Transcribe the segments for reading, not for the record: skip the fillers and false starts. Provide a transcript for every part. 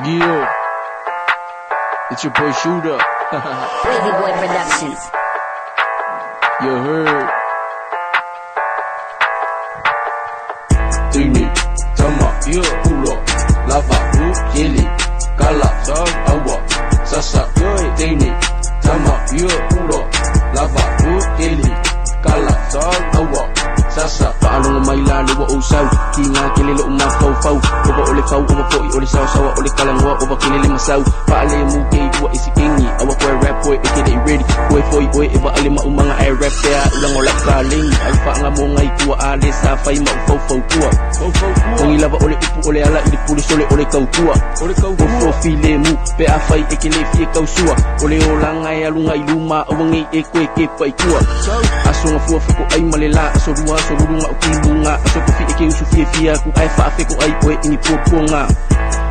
Yeah, it's your boy Shooter. Wavy Boy Productions. You heard. Tini, Tama, Pulo, Lava, Yeli, Kala, Awa, Sasa, Tini, Tama, Pulo, Lava, Yeli, Kala, Awa, Sasa. Paano nga may lalo wa usaw Kinga kililo umafaw-faw Uba uli faw, umapoi uli saw-sawa Uli kalangwa, uba kilili masaw Paale mo kay buwa isikingi Awa kwe rap boy, ikida i-ready Uwe foy, uwe iba alima umanga ay rap Kaya ulang wala kaling Alfa nga mo ngay kuwa ali Safay maufaw-faw kuwa Kung ilaba uli upo uli ala Ili pulis uli kaw kuwa Ufo file mo Pe afay ikili fie kaw suwa Uli ulang ay alungay luma Awang ikwe kipay kuwa Aso nga fuwa ko ay malila Aso ruwa Soruru nga ukilunga Aso ko fi usufia Kung ay faafe ko ay oe inipupo nga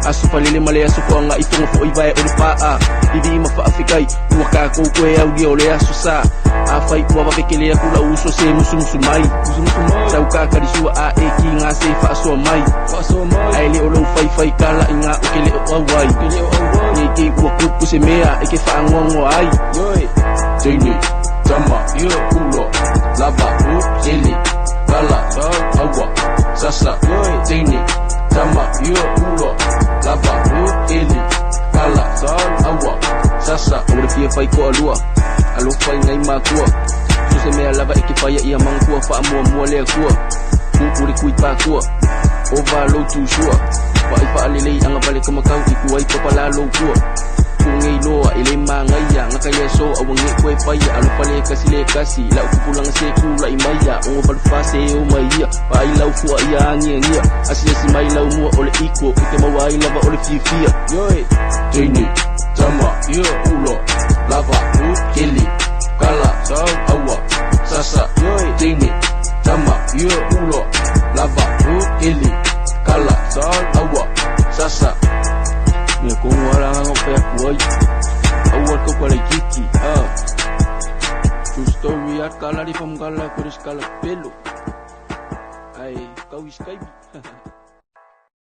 Aso palili mali aso ko nga Ito nga po ay bae uli paa Hindi mafaafe kay Uwaka ko kwe audio uli aso sa Afay kuwa mapikili ako la uso Se musumsumay Sa ukaka di suwa a eki nga Se fa aso may Ay li ulo fay kala nga ukili o away Niki uwakupo se mea Eke fa angwang ay Tini Tama Pulo Lava Yeli Kala, Awa, Sasa, Tini, Tama, Pulo, Lava, Yeli, Kala, Awa, Sasa. Uri fia fai ko alua Alo fai ngai makua Suse mea lava ikifaya ia mangkua Fa mua lea kua Uri kuipa kua Ova lo tu shua Fa ipa alilei anga balik ke makau Iku aipa palalo kua Kungay loa ilay mangaya Nga kaya so awangi kwe paya Alo pale kasi le kasi Lau kupulang se kula imaya Ongo balfase o maya Pailaw fuwa iya angia Asya si mailaw mua ole iko Ike mawai lava ole fifia Tini, Tama, Pulo, Lava, Yeli, Kala, Awa, Sasa, Tini, Tama, Pulo, Lava, Yeli, Kala, Awa, Sasa. Kung wala nga kaya kuway Awal ko pala kiki True story at kala di pamkala ko rin skala pelo Ay kawis kay